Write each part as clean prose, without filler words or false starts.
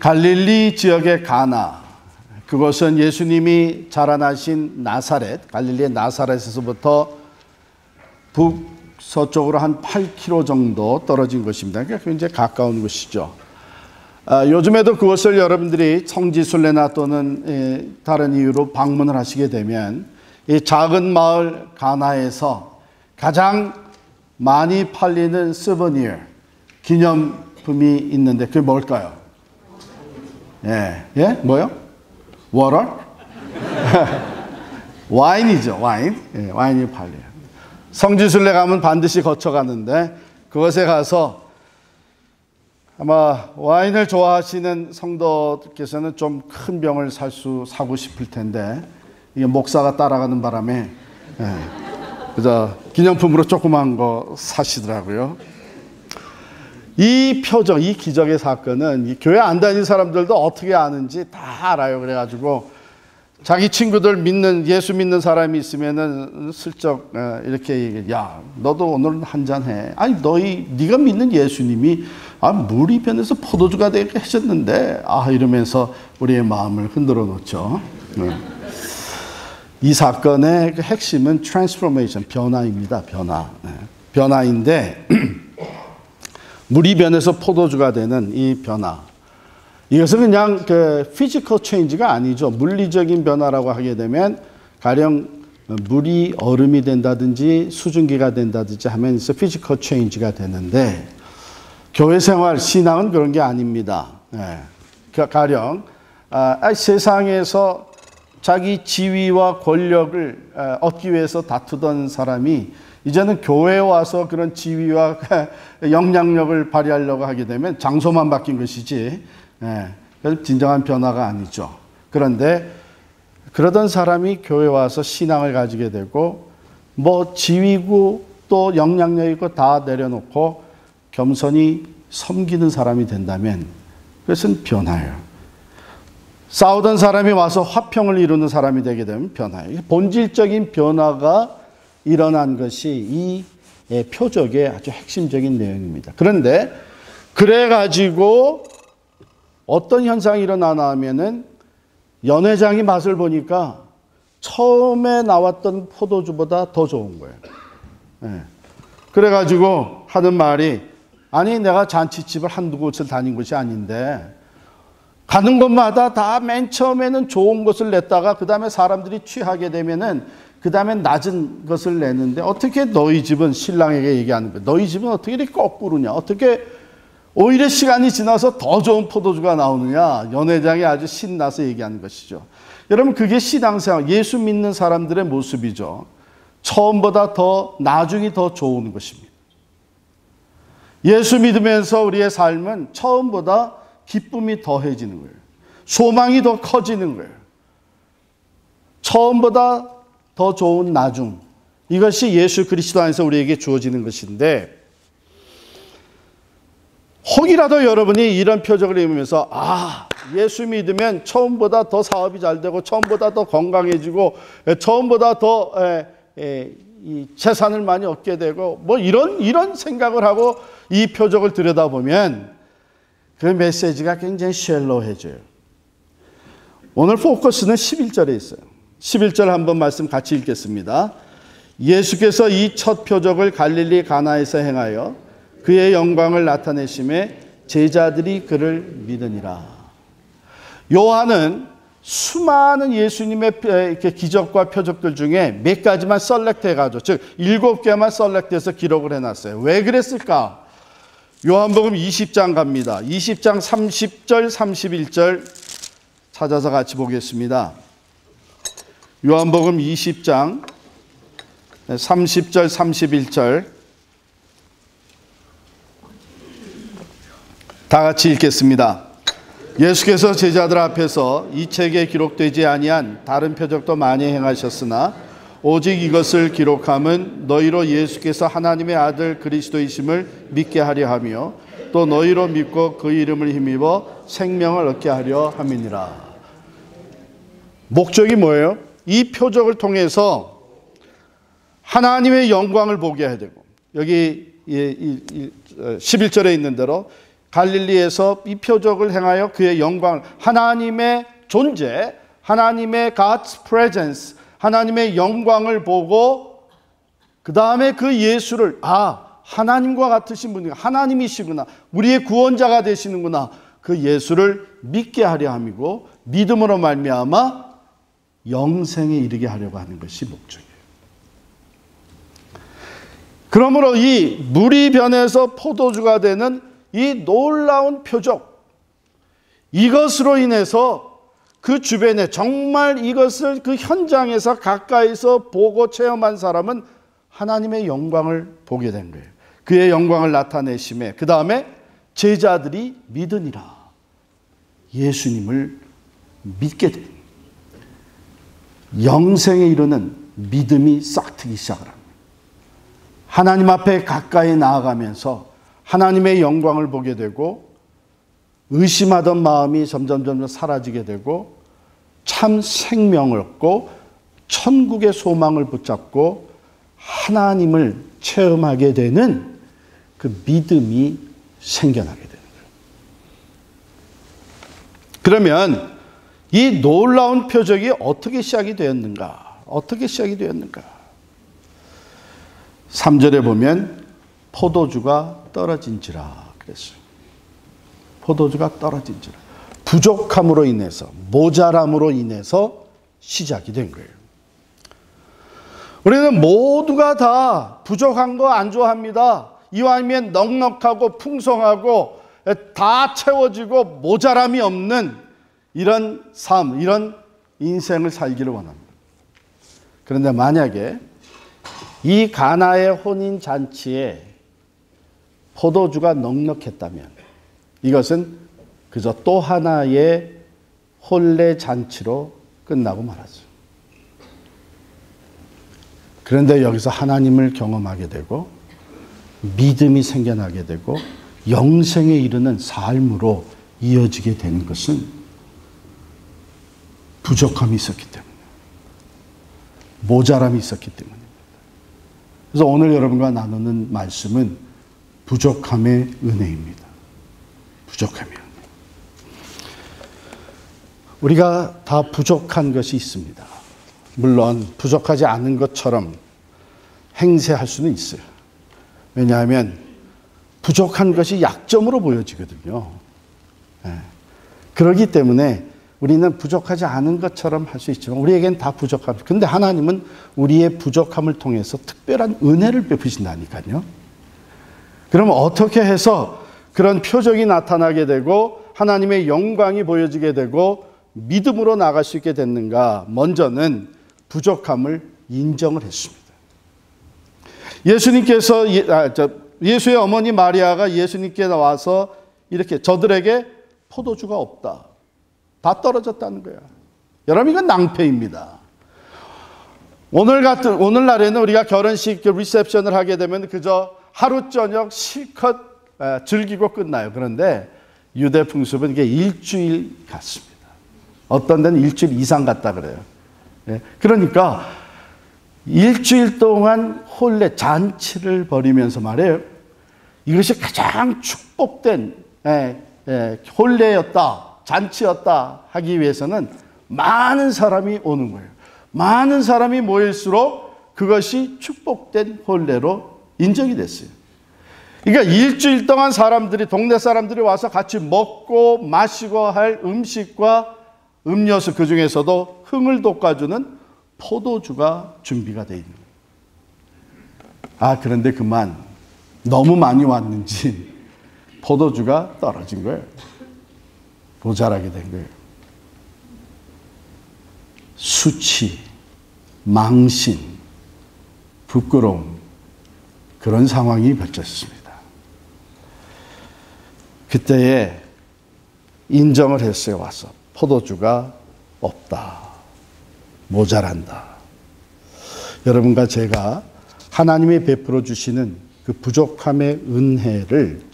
갈릴리 지역의 가나, 그것은 예수님이 자라나신 나사렛, 갈릴리의 나사렛에서부터 북서쪽으로 한 8km 정도 떨어진 것입니다. 그러니까 굉장히 가까운 곳이죠. 요즘에도 그것을 여러분들이 성지순례나 또는 다른 이유로 방문을 하시게 되면 이 작은 마을 가나에서 가장 많이 팔리는 스버니어, 기념품이 있는데 그게 뭘까요? 뭐요? 워터? 와인이죠, 와인. 와인이 팔려요. 성지순례 가면 반드시 거쳐가는데 그것에 가서 아마 와인을 좋아하시는 성도께서는 좀 큰 병을 사고 싶을 텐데 이게 목사가 따라가는 바람에 그저 기념품으로 조그만 거 사시더라고요. 이 표적, 이 기적의 사건은 이 교회 안 다니는 사람들도 어떻게 아는지 다 알아요. 그래가지고 자기 친구들 예수 믿는 사람이 있으면은 슬쩍 이렇게 얘기해. 야, 너도 오늘 한잔 해. 아니, 네가 믿는 예수님이 물이 변해서 포도주가 되게 하셨는데, 이러면서 우리의 마음을 흔들어 놓죠. 이 사건의 그 핵심은 트랜스포메이션, 변화입니다. 변화인데 물이 변해서 포도주가 되는 이 변화. 이것은 그냥 그 피지컬 체인지가 아니죠. 물리적인 변화라고 하게 되면 가령 물이 얼음이 된다든지 수증기가 된다든지 하면 피지컬 체인지가 되는데 교회 생활, 신앙은 그런 게 아닙니다. 가령 세상에서 자기 지위와 권력을 얻기 위해서 다투던 사람이 이제는 교회에 와서 그런 지위와 영향력을 발휘하려고 하게 되면 장소만 바뀐 것이지 그래서 진정한 변화가 아니죠. 그런데 그러던 사람이 교회에 와서 신앙을 가지게 되고 지위고 또 영향력이고 다 내려놓고 겸손히 섬기는 사람이 된다면 그것은 변화예요. 싸우던 사람이 와서 화평을 이루는 사람이 되게 되면 변화예요. 본질적인 변화가 일어난 것이 이 표적의 아주 핵심적인 내용입니다. 그런데 그래가지고 어떤 현상이 일어나나 하면은 연회장이 맛을 보니까 처음에 나왔던 포도주보다 더 좋은 거예요. 그래가지고 하는 말이 아니 내가 잔치집을 한두 곳을 다닌 것이 아닌데 가는 곳마다 다 맨 처음에는 좋은 것을 냈다가 그 다음에 사람들이 취하게 되면은 그 다음에 낮은 것을 내는데 어떻게 너희 집은 신랑에게 얘기하는 거야. 너희 집은 어떻게 이렇게 거꾸로냐. 어떻게 오히려 시간이 지나서 더 좋은 포도주가 나오느냐. 연회장이 아주 신나서 얘기하는 것이죠. 여러분 그게 신앙생활, 예수 믿는 사람들의 모습이죠. 처음보다 나중이 더 좋은 것입니다. 예수 믿으면서 우리의 삶은 처음보다 기쁨이 더해지는 거예요. 소망이 더 커지는 거예요. 처음보다 더 좋은 나중. 이것이 예수 그리스도 안에서 우리에게 주어지는 것인데 혹이라도 여러분이 이런 표적을 입으면서 예수 믿으면 처음보다 더 사업이 잘 되고 처음보다 더 건강해지고 처음보다 더 이 재산을 많이 얻게 되고 이런 생각을 하고 이 표적을 들여다보면 그 메시지가 굉장히 쉘로해져요. 오늘 포커스는 11절에 있어요. 11절 한번 말씀 같이 읽겠습니다. 예수께서 이 첫 표적을 갈릴리 가나에서 행하여 그의 영광을 나타내심에 제자들이 그를 믿으니라. 요한은 수많은 예수님의 기적과 표적들 중에 몇 가지만 셀렉트해가지고 즉 7개만 셀렉트해서 기록을 해놨어요. 왜 그랬을까? 요한복음 20장 갑니다. 20장 30절 31절 찾아서 같이 보겠습니다. 요한복음 20장 30절 31절 다 같이 읽겠습니다. 예수께서 제자들 앞에서 이 책에 기록되지 아니한 다른 표적도 많이 행하셨으나 오직 이것을 기록함은 너희로 예수께서 하나님의 아들 그리스도이심을 믿게 하려 하며 또 너희로 믿고 그 이름을 힘입어 생명을 얻게 하려 함이니라. 목적이 뭐예요? 이 표적을 통해서 하나님의 영광을 보게 해야 되고 여기 11절에 있는 대로 갈릴리에서 이 표적을 행하여 그의 영광을, 하나님의 존재, 하나님의 God's presence, 하나님의 영광을 보고 그 다음에 그 예수를, 하나님과 같으신 분이 하나님이시구나, 우리의 구원자가 되시는구나, 그 예수를 믿게 하려 함이고 믿음으로 말미암아 영생에 이르게 하려고 하는 것이 목적이에요. 그러므로 이 물이 변해서 포도주가 되는 이 놀라운 표적, 이것으로 인해서 그 주변에 정말 이것을 그 현장에서 가까이서 보고 체험한 사람은 하나님의 영광을 보게 된 거예요. 그의 영광을 나타내심에 그 다음에 제자들이 믿으니라. 예수님을 믿게 된 영생에 이르는 믿음이 싹트기 시작을 합니다. 하나님 앞에 가까이 나아가면서 하나님의 영광을 보게 되고 의심하던 마음이 점점 사라지게 되고 참 생명을 얻고 천국의 소망을 붙잡고 하나님을 체험하게 되는 그 믿음이 생겨나게 되는 거예요. 그러면 이 놀라운 표적이 어떻게 시작이 되었는가? 어떻게 시작이 되었는가? 3절에 보면 포도주가 떨어진지라 그랬어요. 포도주가 떨어진지라. 부족함으로 인해서, 모자람으로 인해서 시작이 된 거예요. 우리는 모두가 다 부족한 거 안 좋아합니다. 이왕이면 넉넉하고 풍성하고 다 채워지고 모자람이 없는 이런 삶, 이런 인생을 살기를 원합니다. 그런데 만약에 이 가나의 혼인 잔치에 포도주가 넉넉했다면 이것은 그저 또 하나의 혼례 잔치로 끝나고 말았죠. 그런데 여기서 하나님을 경험하게 되고 믿음이 생겨나게 되고 영생에 이르는 삶으로 이어지게 되는 것은 부족함이 있었기 때문에, 모자람이 있었기 때문입니다. 그래서 오늘 여러분과 나누는 말씀은 부족함의 은혜입니다. 부족함의 은혜. 우리가 다 부족한 것이 있습니다. 물론 부족하지 않은 것처럼 행세할 수는 있어요. 왜냐하면 부족한 것이 약점으로 보여지거든요. 그렇기 때문에 우리는 부족하지 않은 것처럼 할 수 있지만 우리에겐 다 부족합니다. 그런데 하나님은 우리의 부족함을 통해서 특별한 은혜를 베푸신다니까요. 그러면 어떻게 해서 그런 표적이 나타나게 되고 하나님의 영광이 보여지게 되고 믿음으로 나갈 수 있게 됐는가? 먼저는 부족함을 인정을 했습니다. 예수님께서 예수의 어머니 마리아가 예수님께 나와서 이렇게 저들에게 포도주가 없다. 다 떨어졌다는 거야. 여러분 이건 낭패입니다. 오늘날에는 우리가 결혼식 리셉션을 하게 되면 그저 하루 저녁 실컷 즐기고 끝나요. 그런데 유대 풍습은 이게 일주일 같습니다. 어떤 데는 일주일 이상 갔다 그래요. 그러니까 일주일 동안 혼례 잔치를 벌이면서 말해요. 이것이 가장 축복된 혼례였다, 잔치였다 하기 위해서는 많은 사람이 오는 거예요. 많은 사람이 모일수록 그것이 축복된 혼례로 인정이 됐어요. 그러니까 일주일 동안 동네 사람들이 와서 같이 먹고 마시고 할 음식과 음료수, 그 중에서도 흥을 돋궈주는 포도주가 준비가 되어 있는 거예요. 그런데 그만 너무 많이 왔는지 포도주가 떨어진 거예요. 모자라게 된 거예요. 수치, 망신, 부끄러움, 그런 상황이 펼쳐졌습니다. 그때에 인정을 했어요. 와서 포도주가 없다, 모자란다. 여러분과 제가 하나님이 베풀어 주시는 그 부족함의 은혜를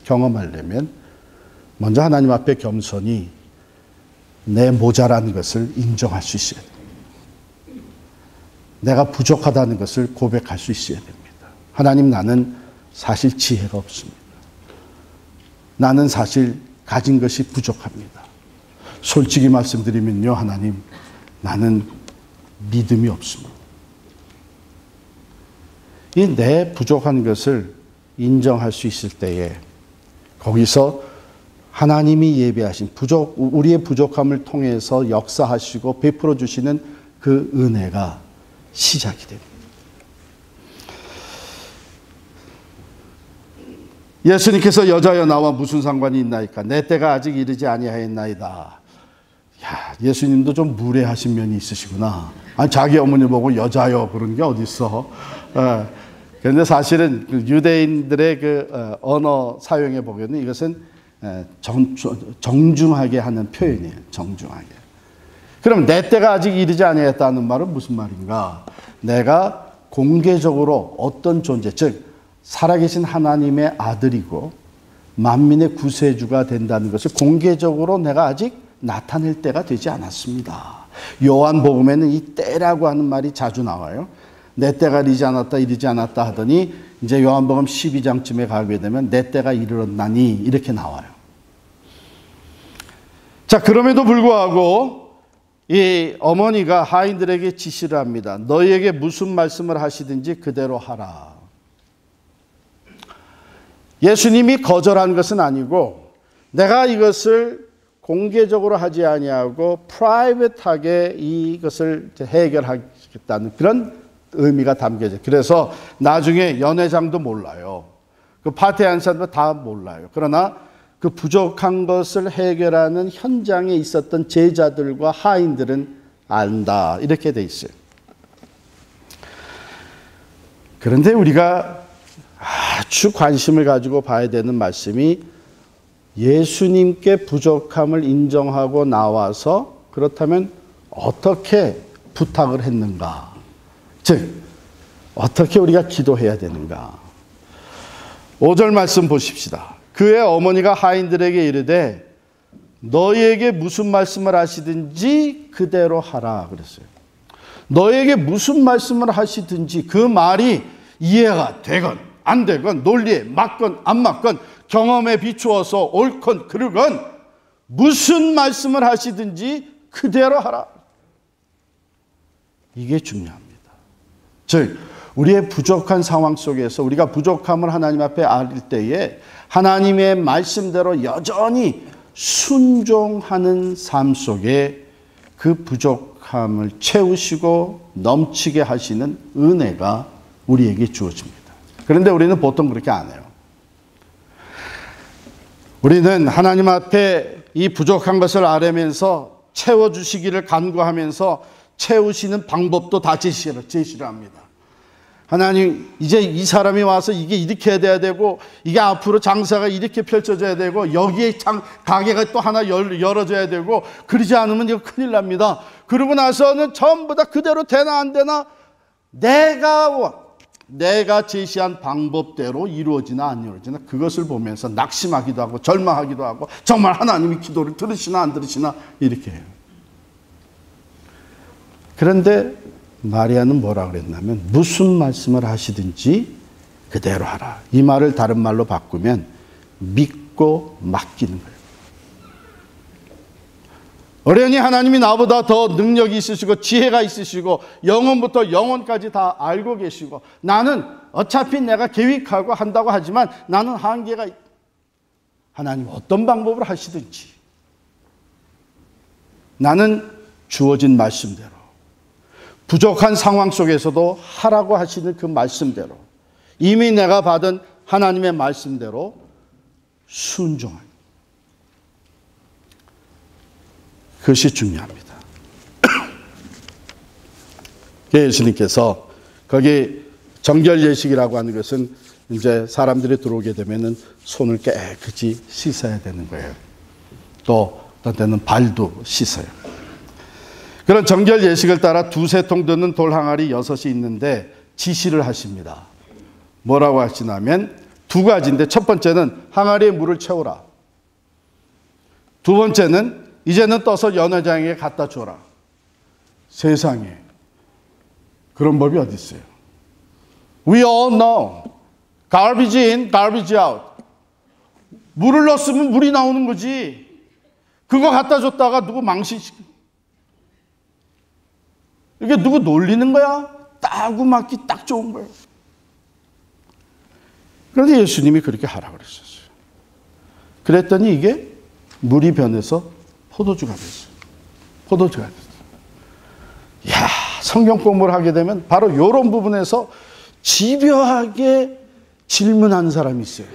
경험하려면 먼저 하나님 앞에 겸손히 내 모자란 것을 인정할 수 있어야 됩니다. 내가 부족하다는 것을 고백할 수 있어야 됩니다. 하나님, 나는 사실 지혜가 없습니다. 나는 사실 가진 것이 부족합니다. 솔직히 말씀드리면요, 하나님, 나는 믿음이 없습니다. 이 내 부족한 것을 인정할 수 있을 때에 거기서 하나님이 예비하신 우리의 부족함을 통해서 역사하시고 베풀어 주시는 그 은혜가 시작이 됩니다. 예수님께서 여자여 나와 무슨 상관이 있나이까? 내 때가 아직 이르지 아니하였나이다. 야, 예수님도 좀 무례하신 면이 있으시구나. 아니, 자기 어머니 보고 여자여 그런 게 어딨어. 그런데 사실은 그 유대인들의 그 언어 사용에 보면은 이것은 정중하게 하는 표현이에요. 정중하게. 그럼 내 때가 아직 이르지 아니했다는 말은 무슨 말인가? 내가 공개적으로 어떤 존재, 즉 살아계신 하나님의 아들이고 만민의 구세주가 된다는 것을 공개적으로 내가 아직 나타낼 때가 되지 않았습니다. 요한복음에는 이 때라고 하는 말이 자주 나와요. 내 때가 이르지 않았다 하더니 이제 요한복음 12장쯤에 가게 되면 내 때가 이르렀나니 이렇게 나와요. 자, 그럼에도 불구하고 이 어머니가 하인들에게 지시를 합니다. 너희에게 무슨 말씀을 하시든지 그대로 하라. 예수님이 거절한 것은 아니고 내가 이것을 공개적으로 하지 아니하고 프라이빗하게 이것을 해결하겠다는 그런 의미가 담겨져. 그래서 나중에 연회장도 몰라요. 그 파티한 사람도 다 몰라요. 그러나 그 부족한 것을 해결하는 현장에 있었던 제자들과 하인들은 안다. 이렇게 돼 있어요. 그런데 우리가 아주 관심을 가지고 봐야 되는 말씀이 예수님께 부족함을 인정하고 나와서 그렇다면 어떻게 부탁을 했는가? 즉, 어떻게 우리가 기도해야 되는가? 5절 말씀 보십시다. 그의 어머니가 하인들에게 이르되 너희에게 무슨 말씀을 하시든지 그대로 하라 그랬어요. 너희에게 무슨 말씀을 하시든지 그 말이 이해가 되건 안 되건 논리에 맞건 안 맞건 경험에 비추어서 옳건 그르건 무슨 말씀을 하시든지 그대로 하라. 이게 중요합니다. 즉 우리의 부족한 상황 속에서 우리가 부족함을 하나님 앞에 알 때에 하나님의 말씀대로 여전히 순종하는 삶 속에 그 부족함을 채우시고 넘치게 하시는 은혜가 우리에게 주어집니다. 그런데 우리는 보통 그렇게 안 해요. 우리는 하나님 앞에 이 부족한 것을 아뢰면서 채워주시기를 간구하면서 채우시는 방법도 다 제시를 합니다. 하나님, 이제 이 사람이 와서 이게 이렇게 돼야 되고, 이게 앞으로 장사가 이렇게 펼쳐져야 되고, 여기에 가게가 또 하나 열어져야 되고, 그러지 않으면 이거 큰일 납니다. 그러고 나서는 전부 다 그대로 되나 안 되나, 내가 제시한 방법대로 이루어지나 안 이루어지나, 그것을 보면서 낙심하기도 하고, 절망하기도 하고, 정말 하나님이 기도를 들으시나 안 들으시나, 이렇게 해요. 그런데, 마리아는 뭐라 그랬냐면 무슨 말씀을 하시든지 그대로 하라. 이 말을 다른 말로 바꾸면 믿고 맡기는 거예요. 어련히 하나님이 나보다 더 능력이 있으시고 지혜가 있으시고 영혼부터 영혼까지 다 알고 계시고 나는 어차피 내가 계획하고 한다고 하지만 나는 한계가 있다. 하나님 어떤 방법을 하시든지 나는 주어진 말씀대로 부족한 상황 속에서도 하라고 하시는 그 말씀대로 이미 내가 받은 하나님의 말씀대로 순종하는 그것이 중요합니다. 예수님께서 거기 정결 예식이라고 하는 것은 이제 사람들이 들어오게 되면은 손을 깨끗이 씻어야 되는 거예요. 또 어떤 때는 발도 씻어요. 그런 정결 예식을 따라 두세 통 드는 돌 항아리 6이 있는데 지시를 하십니다. 뭐라고 하시냐면 두 가지인데 첫 번째는 항아리에 물을 채우라. 두 번째는 이제는 떠서 연회장에게 갖다 줘라. 세상에 그런 법이 어디 있어요? We all know. Garbage in, garbage out. 물을 넣었으면 물이 나오는 거지. 그거 갖다 줬다가 누구 망신시켜. 이게 누구 놀리는 거야? 따고 맞기 딱 좋은 거예요. 그런데 예수님이 그렇게 하라 그랬었어요. 그랬더니 이게 물이 변해서 포도주가 됐어요. 포도주가 됐어요. 이야, 성경 공부를 하게 되면 바로 이런 부분에서 집요하게 질문하는 사람이 있어요.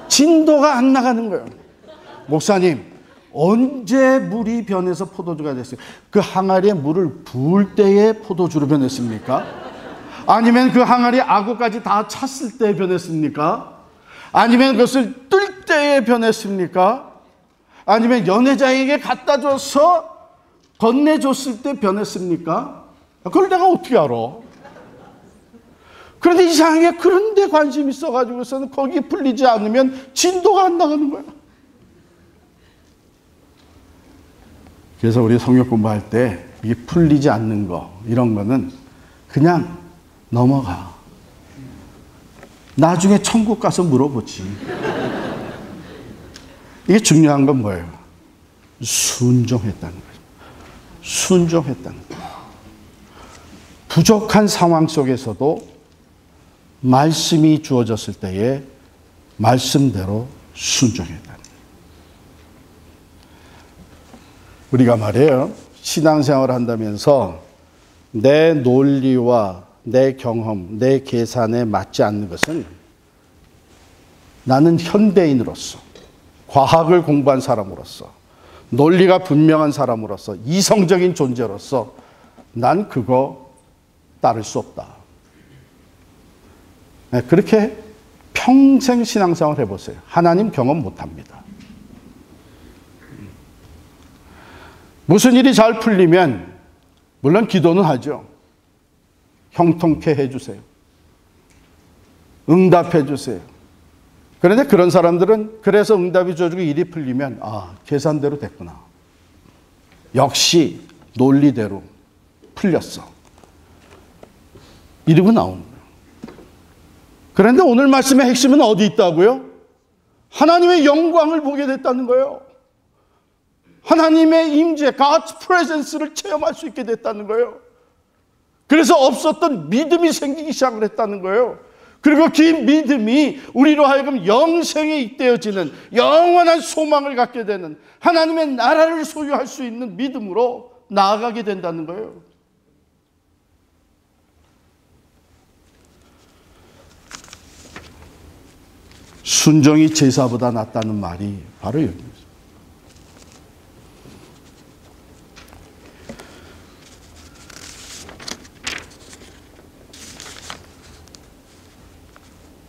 진도가 안 나가는 거예요. 목사님, 언제 물이 변해서 포도주가 됐어요? 그 항아리에 물을 부을 때에 포도주로 변했습니까? 아니면 그 항아리 아구까지 다 찼을 때 변했습니까? 아니면 그것을 뜰 때에 변했습니까? 아니면 연회장에게 갖다 줘서 건네줬을 때 변했습니까? 그걸 내가 어떻게 알아? 그런데 이상하게 그런 데 관심이 있어가지고서는 거기 풀리지 않으면 진도가 안 나가는 거야. 그래서 우리 성경 공부할 때 이게 풀리지 않는 거, 이런 거는 그냥 넘어가. 나중에 천국 가서 물어보지. 이게 중요한 건 뭐예요? 순종했다는 거예요. 순종했다는 거예요. 부족한 상황 속에서도 말씀이 주어졌을 때에 말씀대로 순종했다는 거예요. 우리가 말이에요. 신앙생활을 한다면서 내 논리와 내 경험, 내 계산에 맞지 않는 것은 나는 현대인으로서, 과학을 공부한 사람으로서, 논리가 분명한 사람으로서, 이성적인 존재로서 난 그거 따를 수 없다. 그렇게 평생 신앙생활 해보세요. 하나님 경험 못합니다. 무슨 일이 잘 풀리면 물론 기도는 하죠. 형통케 해주세요. 응답해 주세요. 그런데 그런 사람들은 그래서 응답이 주어지고 일이 풀리면 계산대로 됐구나. 역시 논리대로 풀렸어. 이러고 나오는 거예요. 그런데 오늘 말씀의 핵심은 어디 있다고요? 하나님의 영광을 보게 됐다는 거예요. 하나님의 임재, God's presence를 체험할 수 있게 됐다는 거예요. 그래서 없었던 믿음이 생기기 시작을 했다는 거예요. 그리고 그 믿음이 우리로 하여금 영생에 잇대어지는 영원한 소망을 갖게 되는 하나님의 나라를 소유할 수 있는 믿음으로 나아가게 된다는 거예요. 순종이 제사보다 낫다는 말이 바로 여기입니다.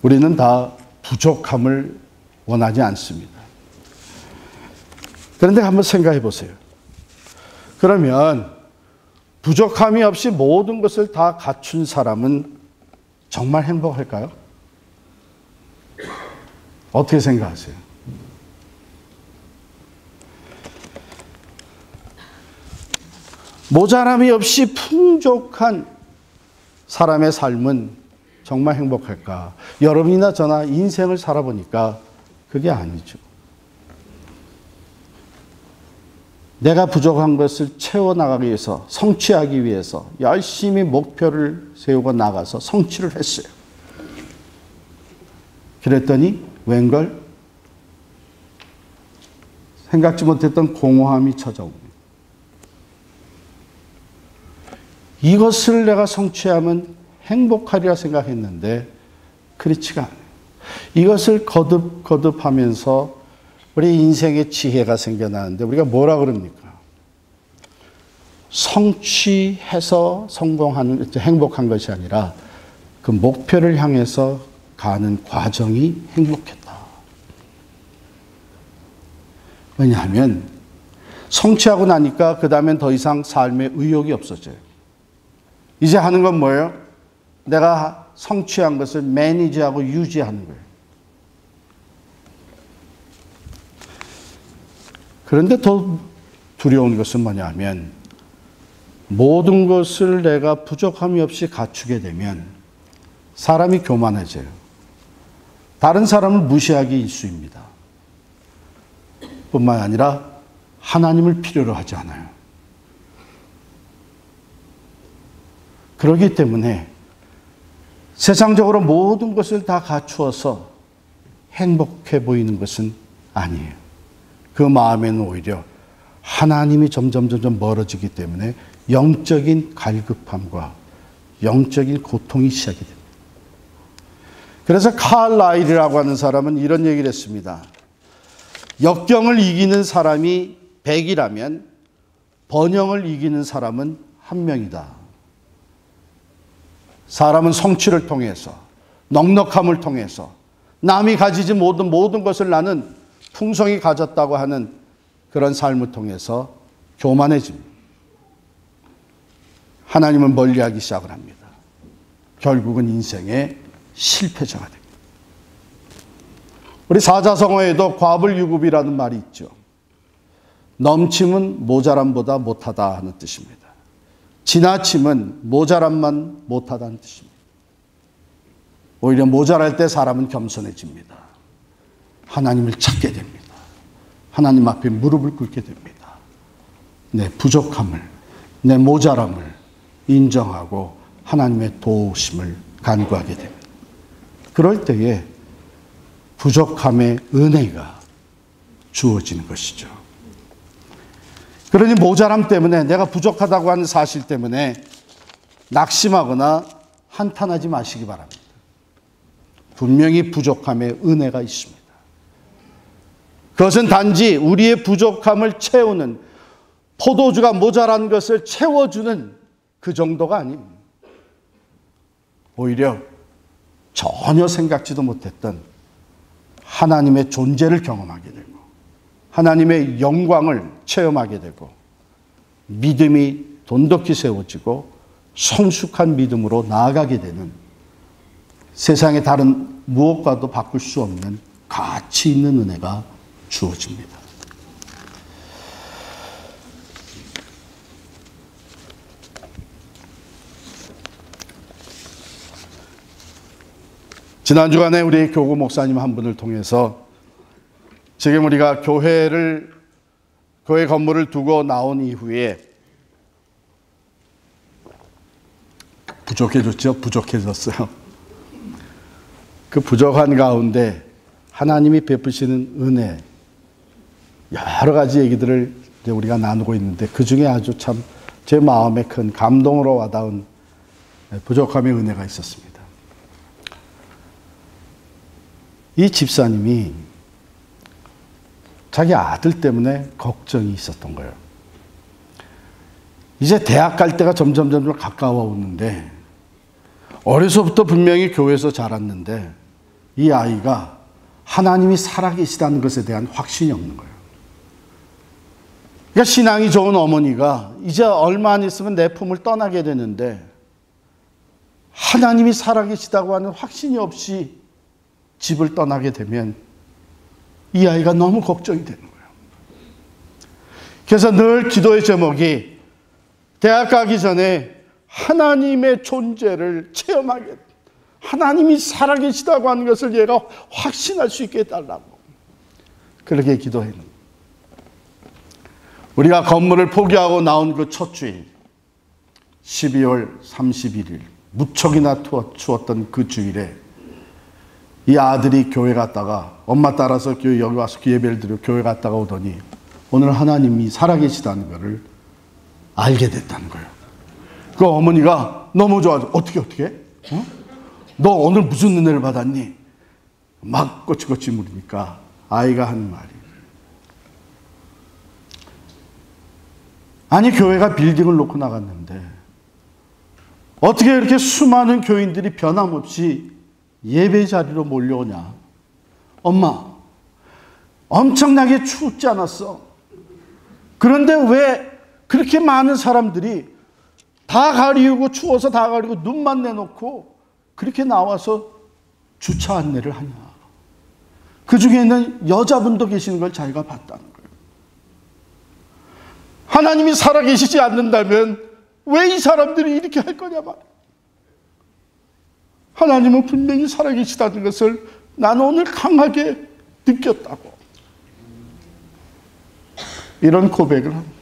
우리는 다 부족함을 원하지 않습니다. 그런데 한번 생각해 보세요. 그러면 부족함이 없이 모든 것을 다 갖춘 사람은 정말 행복할까요? 어떻게 생각하세요? 모자람이 없이 풍족한 사람의 삶은 정말 행복할까? 여러분이나 저나 인생을 살아보니까 그게 아니죠. 내가 부족한 것을 채워나가기 위해서, 성취하기 위해서 열심히 목표를 세우고 나가서 성취를 했어요. 그랬더니 웬걸? 생각지 못했던 공허함이 찾아옵니다. 이것을 내가 성취하면 행복하리라 생각했는데 그렇지가 않아요. 이것을 거듭하면서 우리 인생의 지혜가 생겨나는데 우리가 뭐라 그럽니까? 성취해서 성공하는, 행복한 것이 아니라 그 목표를 향해서 가는 과정이 행복했다. 왜냐하면 성취하고 나니까 그 다음엔 더 이상 삶에 의욕이 없어져요. 이제 하는 건 뭐예요? 내가 성취한 것을 매니지하고 유지하는 거예요. 그런데 더 두려운 것은 뭐냐면 모든 것을 내가 부족함이 없이 갖추게 되면 사람이 교만해져요. 다른 사람을 무시하기 일쑤입니다. 뿐만 아니라 하나님을 필요로 하지 않아요. 그렇기 때문에 세상적으로 모든 것을 다 갖추어서 행복해 보이는 것은 아니에요. 그 마음에는 오히려 하나님이 점점 멀어지기 때문에 영적인 갈급함과 영적인 고통이 시작이 됩니다. 그래서 칼라일이라고 하는 사람은 이런 얘기를 했습니다. 역경을 이기는 사람이 100이라면 번영을 이기는 사람은 1명이다. 사람은 성취를 통해서, 넉넉함을 통해서, 남이 가지지 못한 모든 것을 나는 풍성히 가졌다고 하는 그런 삶을 통해서 교만해집니다. 하나님을 멀리하기 시작을 합니다. 결국은 인생의 실패자가 됩니다. 우리 사자성어에도 과불유급이라는 말이 있죠. 넘침은 모자람보다 못하다 하는 뜻입니다. 지나침은 모자람만 못하다는 뜻입니다. 오히려 모자랄 때 사람은 겸손해집니다. 하나님을 찾게 됩니다. 하나님 앞에 무릎을 꿇게 됩니다. 내 부족함을, 내 모자람을 인정하고 하나님의 도우심을 간구하게 됩니다. 그럴 때에 부족함의 은혜가 주어지는 것이죠. 그러니 모자람 때문에, 내가 부족하다고 하는 사실 때문에 낙심하거나 한탄하지 마시기 바랍니다. 분명히 부족함의 은혜가 있습니다. 그것은 단지 우리의 부족함을 채우는, 포도주가 모자란 것을 채워주는 그 정도가 아닙니다. 오히려 전혀 생각지도 못했던 하나님의 존재를 경험하게 되고 하나님의 영광을 체험하게 되고 믿음이 돈독히 세워지고 성숙한 믿음으로 나아가게 되는, 세상의 다른 무엇과도 바꿀 수 없는 가치 있는 은혜가 주어집니다. 지난 주간에 우리 교구 목사님 한 분을 통해서 지금 우리가 교회 건물을 두고 나온 이후에 부족해졌어요. 그 부족한 가운데 하나님이 베푸시는 은혜, 여러 가지 얘기들을 이제 우리가 나누고 있는데, 그 중에 아주 참 제 마음에 큰 감동으로 와닿은 부족함의 은혜가 있었습니다. 이 집사님이 자기 아들 때문에 걱정이 있었던 거예요. 이제 대학 갈 때가 점점 가까워 오는데, 어려서부터 분명히 교회에서 자랐는데 이 아이가 하나님이 살아계시다는 것에 대한 확신이 없는 거예요. 그러니까 신앙이 좋은 어머니가 이제 얼마 안 있으면 내 품을 떠나게 되는데 하나님이 살아계시다고 하는 확신이 없이 집을 떠나게 되면 이 아이가 너무 걱정이 되는 거예요. 그래서 늘 기도의 제목이 대학 가기 전에 하나님의 존재를 체험하게, 하나님이 살아계시다고 하는 것을 얘가 확신할 수 있게 해달라고 그렇게 기도했는. 우리가 건물을 포기하고 나온 그 첫 주일 12월 31일 무척이나 추웠던 그 주일에 이 아들이 교회 갔다가, 엄마 따라서 여기 와서 예배를 드려 교회 갔다가 오더니 오늘 하나님이 살아계시다는 것을 알게 됐다는 거예요. 그 어머니가 너무 좋아서 어떻게? 어? 너 오늘 무슨 은혜를 받았니? 막 꼬치꼬치 물으니까 아이가 하는 말이, 아니 교회가 빌딩을 놓고 나갔는데 어떻게 이렇게 수많은 교인들이 변함없이 예배 자리로 몰려오냐? 엄마, 엄청나게 추웠지 않았어? 그런데 왜 그렇게 많은 사람들이 다 가리우고, 추워서 다 가리고 눈만 내놓고 그렇게 나와서 주차 안내를 하냐? 그 중에는 여자분도 계시는 걸 자기가 봤다는 거예요. 하나님이 살아계시지 않는다면 왜 이 사람들이 이렇게 할 거냐 말이야. 하나님은 분명히 살아계시다는 것을 나는 오늘 강하게 느꼈다고. 이런 고백을 합니다.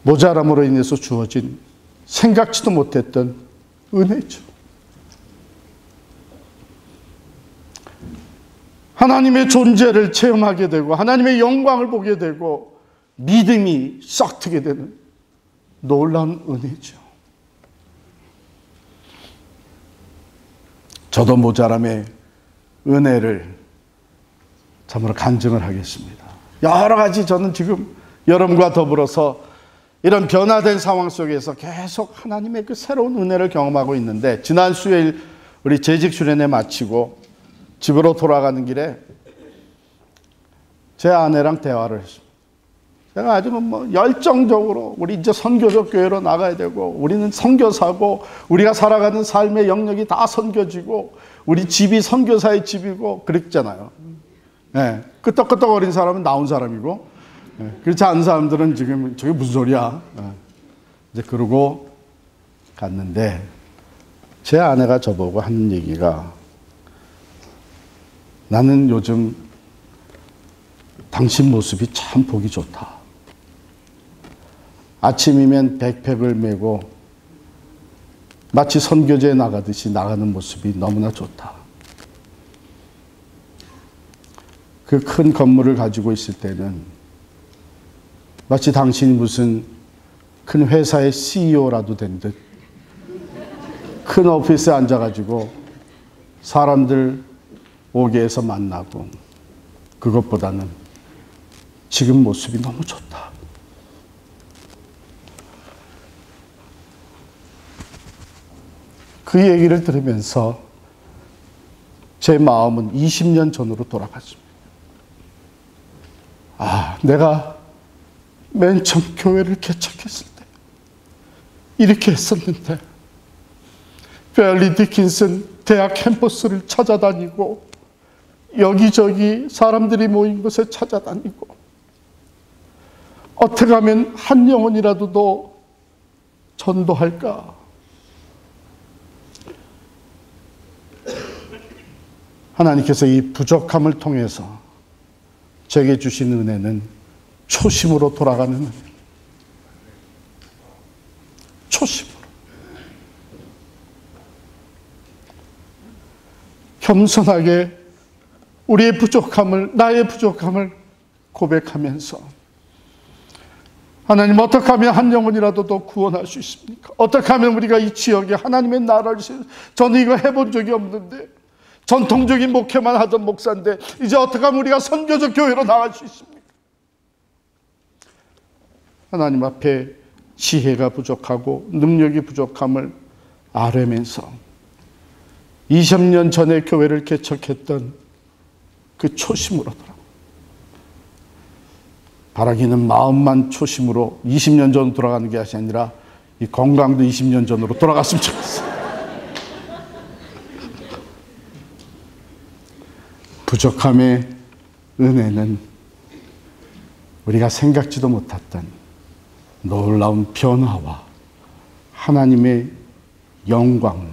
모자람으로 인해서 주어진 생각지도 못했던 은혜죠. 하나님의 존재를 체험하게 되고 하나님의 영광을 보게 되고 믿음이 싹트게 되는 놀라운 은혜죠. 저도 모자람의 은혜를 참으로 간증을 하겠습니다. 여러 가지 저는 지금 여러분과 더불어서 이런 변화된 상황 속에서 계속 하나님의 그 새로운 은혜를 경험하고 있는데, 지난 수요일 우리 재직 수련회 마치고 집으로 돌아가는 길에 제 아내랑 대화를 했습니다. 제가 아주 열정적으로 우리 이제 선교적 교회로 나가야 되고, 우리는 선교사고, 우리가 살아가는 삶의 영역이 다 선교지고, 우리 집이 선교사의 집이고 그랬잖아요. 네, 끄떡끄떡거린 사람은 나온 사람이고, 네, 그렇지 않은 사람들은 지금 저게 무슨 소리야. 네, 이제 그러고 갔는데 제 아내가 저보고 하는 얘기가, 나는 요즘 당신 모습이 참 보기 좋다. 아침이면 백팩을 메고 마치 선교제에 나가듯이 나가는 모습이 너무나 좋다. 그 큰 건물을 가지고 있을 때는 마치 당신이 무슨 큰 회사의 CEO라도 된 듯 큰 오피스에 앉아가지고 사람들 오게 해서 만나고, 그것보다는 지금 모습이 너무 좋다. 그 얘기를 들으면서 제 마음은 20년 전으로 돌아갔습니다. 아, 내가 맨 처음 교회를 개척했을 때 이렇게 했었는데, 벨리 디킨슨 대학 캠퍼스를 찾아다니고 여기저기 사람들이 모인 곳에 찾아다니고, 어떻게 하면 한 영혼이라도 더 전도할까? 하나님께서 이 부족함을 통해서 제게 주신 은혜는 초심으로 돌아가는 은혜. 초심으로. 겸손하게 우리의 부족함을, 나의 부족함을 고백하면서, 하나님, 어떻게 하면 한 영혼이라도 더 구원할 수 있습니까? 어떻게 하면 우리가 이 지역에 하나님의 나라를, 저는 이거 해본 적이 없는데, 전통적인 목회만 하던 목사인데 이제 어떻게 하면 우리가 선교적 교회로 나갈 수 있습니까? 하나님 앞에 지혜가 부족하고 능력이 부족함을 아뢰면서 20년 전에 교회를 개척했던 그 초심으로 돌아. 바라기는 마음만 초심으로 20년 전 돌아가는 게 아니라 이 건강도 20년 전으로 돌아갔으면 좋겠어요. 부족함의 은혜는 우리가 생각지도 못했던 놀라운 변화와 하나님의 영광을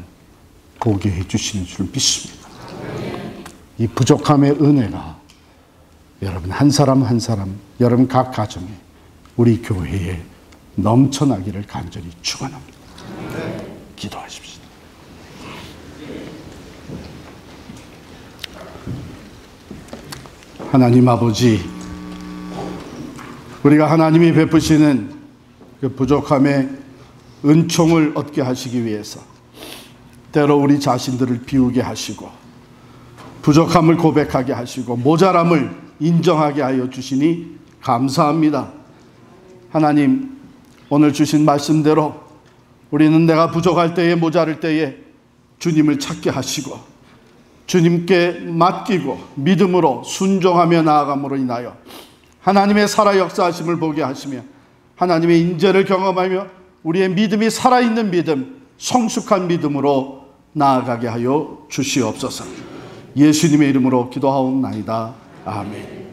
보게 해주시는 줄 믿습니다. 이 부족함의 은혜가 여러분 한 사람 한 사람, 여러분 각 가정에, 우리 교회에 넘쳐나기를 간절히 축원합니다. 기도하십시오. 하나님 아버지, 우리가 하나님이 베푸시는 그 부족함의 은총을 얻게 하시기 위해서 때로 우리 자신들을 비우게 하시고, 부족함을 고백하게 하시고, 모자람을 인정하게 하여 주시니 감사합니다. 하나님, 오늘 주신 말씀대로 우리는 내가 부족할 때에, 모자랄 때에 주님을 찾게 하시고, 주님께 맡기고 믿음으로 순종하며 나아감으로 인하여 하나님의 살아 역사하심을 보게 하시며, 하나님의 인재를 경험하며 우리의 믿음이 살아있는 믿음, 성숙한 믿음으로 나아가게 하여 주시옵소서. 예수님의 이름으로 기도하옵나이다. 아멘.